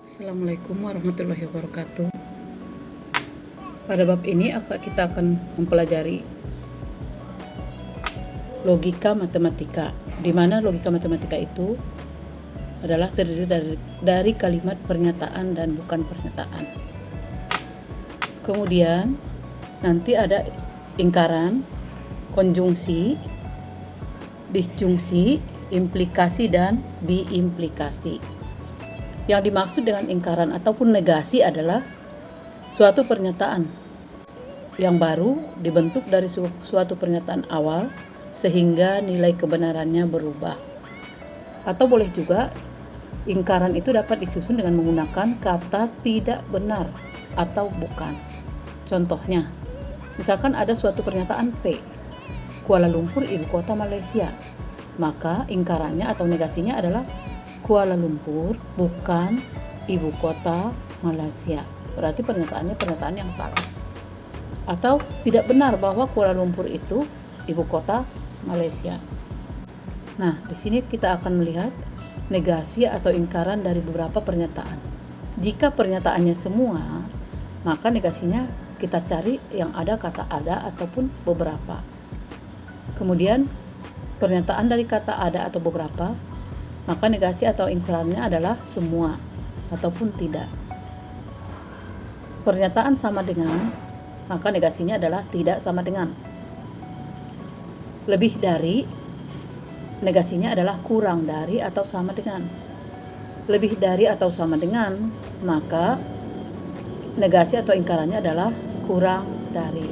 Assalamualaikum warahmatullahi wabarakatuh. Pada bab ini kita akan mempelajari logika matematika, di mana logika matematika itu adalah terdiri dari kalimat pernyataan dan bukan pernyataan. Kemudian nanti ada ingkaran, konjungsi, disjungsi, implikasi, dan biimplikasi. Yang dimaksud dengan ingkaran ataupun negasi adalah suatu pernyataan yang baru dibentuk dari suatu pernyataan awal sehingga nilai kebenarannya berubah. Atau boleh juga ingkaran itu dapat disusun dengan menggunakan kata tidak benar atau bukan. Contohnya, misalkan ada suatu pernyataan P, Kuala Lumpur ibu kota Malaysia, maka ingkarannya atau negasinya adalah Kuala Lumpur bukan ibu kota Malaysia. Berarti pernyataannya pernyataan yang salah. Atau tidak benar bahwa Kuala Lumpur itu ibu kota Malaysia. Nah, di sini kita akan melihat negasi atau ingkaran dari beberapa pernyataan. Jika pernyataannya semua, maka negasinya kita cari yang ada kata ada ataupun beberapa. Kemudian pernyataan dari kata ada atau beberapa, maka negasi atau ingkarannya adalah semua ataupun tidak. Pernyataan sama dengan, maka negasinya adalah tidak sama dengan. Lebih dari, negasinya adalah kurang dari atau sama dengan. Lebih dari atau sama dengan, maka negasi atau ingkarannya adalah kurang dari.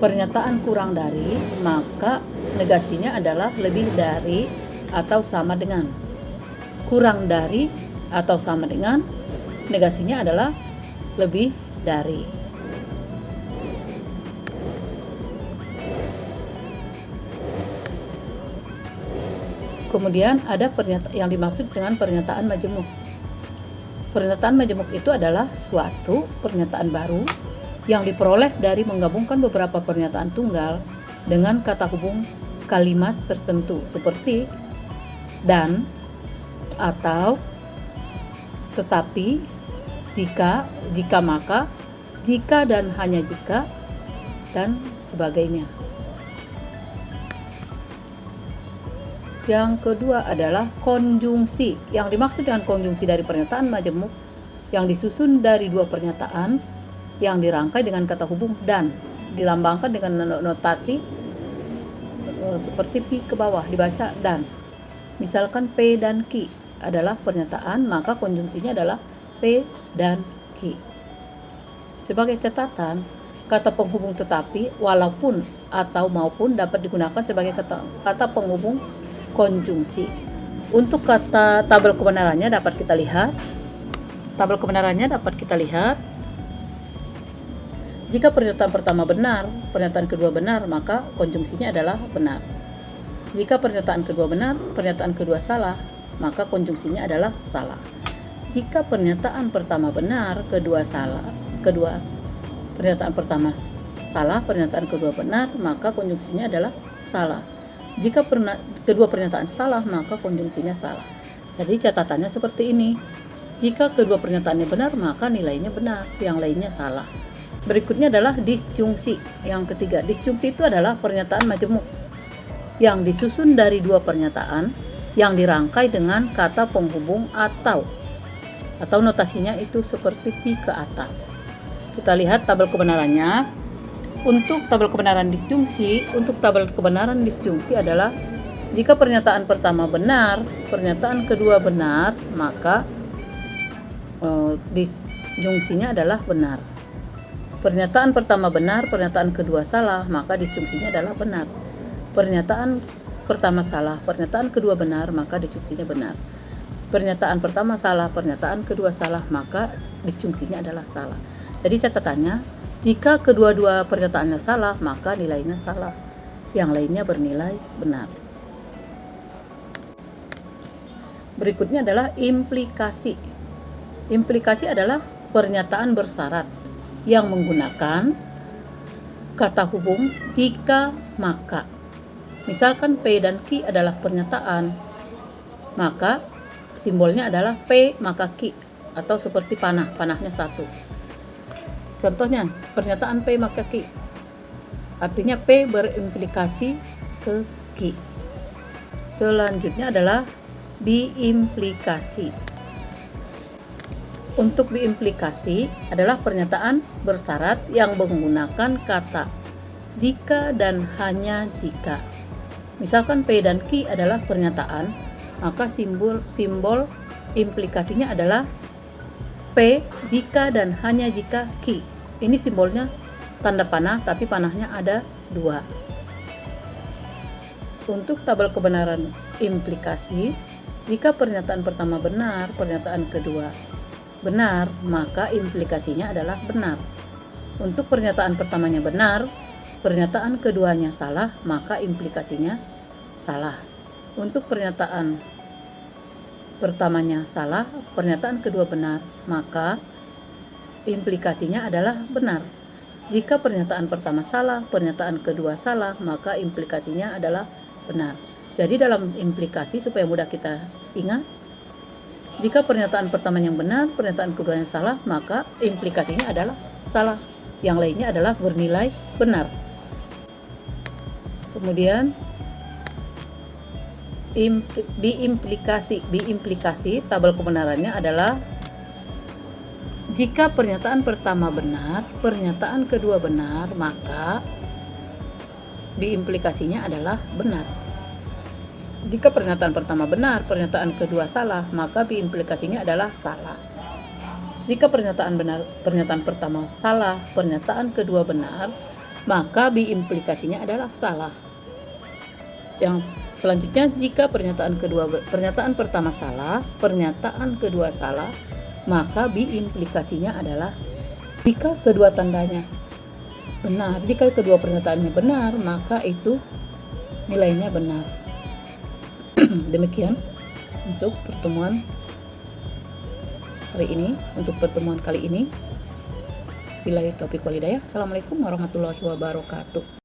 Pernyataan kurang dari, maka negasinya adalah lebih dari atau sama dengan. Kurang dari atau sama dengan, negasinya adalah lebih dari. Kemudian ada yang dimaksud dengan pernyataan majemuk. Pernyataan majemuk itu adalah suatu pernyataan baru yang diperoleh dari menggabungkan beberapa pernyataan tunggal dengan kata hubung kalimat tertentu seperti dan, atau, tetapi, jika, jika maka, jika dan hanya jika, dan sebagainya. Yang kedua adalah konjungsi. Yang dimaksud dengan konjungsi dari pernyataan majemuk yang disusun dari dua pernyataan yang dirangkai dengan kata hubung dan dilambangkan dengan notasi seperti pi ke bawah dibaca dan. Misalkan P dan Q adalah pernyataan, maka konjungsinya adalah P dan Q. Sebagai catatan, kata penghubung tetapi, walaupun atau maupun dapat digunakan sebagai kata penghubung konjungsi. Untuk kata tabel kebenarannya dapat kita lihat. Jika pernyataan pertama benar, pernyataan kedua benar, maka konjungsinya adalah benar. Jika pernyataan kedua benar, pernyataan kedua salah, maka konjungsinya adalah salah. Jika pernyataan pertama benar, pernyataan pertama salah, pernyataan kedua benar, maka konjungsinya adalah salah. Jika kedua pernyataan salah, maka konjungsinya salah. Jadi catatannya seperti ini. Jika kedua pernyataannya benar, maka nilainya benar, yang lainnya salah. Berikutnya adalah disjungsi. Yang ketiga, disjungsi itu adalah pernyataan majemuk yang disusun dari dua pernyataan yang dirangkai dengan kata penghubung atau notasinya itu seperti pi ke atas. Kita lihat tabel kebenarannya. Untuk tabel kebenaran disjungsi adalah jika pernyataan pertama benar, pernyataan kedua benar, maka disjungsinya adalah benar. Pernyataan pertama benar, pernyataan kedua salah, maka disjungsinya adalah benar. Pernyataan pertama salah, pernyataan kedua benar, maka disjungsinya benar. Pernyataan pertama salah, pernyataan kedua salah, maka disjungsinya adalah salah. Jadi catatannya, jika kedua-dua pernyataannya salah, maka nilainya salah. Yang lainnya bernilai benar. Berikutnya adalah implikasi. Implikasi adalah pernyataan bersyarat yang menggunakan kata hubung jika maka. Misalkan P dan Q adalah pernyataan, maka simbolnya adalah P maka Q. atau seperti panahnya satu. Contohnya pernyataan P maka Q, artinya P berimplikasi ke Q. Selanjutnya adalah biimplikasi. Untuk biimplikasi adalah pernyataan bersyarat yang menggunakan kata jika dan hanya jika. Misalkan P dan Q adalah pernyataan, maka simbol implikasinya adalah P jika dan hanya jika Q. Ini simbolnya tanda panah, tapi panahnya ada 2. Untuk tabel kebenaran implikasi, jika pernyataan pertama benar, pernyataan kedua benar, maka implikasinya adalah benar. Untuk pernyataan pertamanya benar, pernyataan keduanya salah, maka implikasinya salah. Untuk pernyataan pertamanya salah, pernyataan kedua benar, maka implikasinya adalah benar. Jika pernyataan pertama salah, pernyataan kedua salah, maka implikasinya adalah benar. Jadi dalam implikasi, supaya mudah kita ingat, jika pernyataan pertama yang benar, pernyataan keduanya salah, maka implikasinya adalah salah. Yang lainnya adalah bernilai benar. Kemudian biimplikasi tabel kebenarannya adalah jika pernyataan pertama benar, pernyataan kedua benar, maka biimplikasinya adalah benar. Jika pernyataan pertama benar, pernyataan kedua salah, maka biimplikasinya adalah salah. Jika pernyataan pertama salah, pernyataan kedua benar, maka biimplikasinya adalah salah. Yang selanjutnya, jika pernyataan pertama salah, pernyataan kedua salah, maka biimplikasinya adalah jika kedua tandanya benar. Jika kedua pernyataannya benar, maka itu nilainya benar. Demikian untuk pertemuan kali ini. Billahi taufiq wal hidayah. Assalamualaikum warahmatullahi wabarakatuh.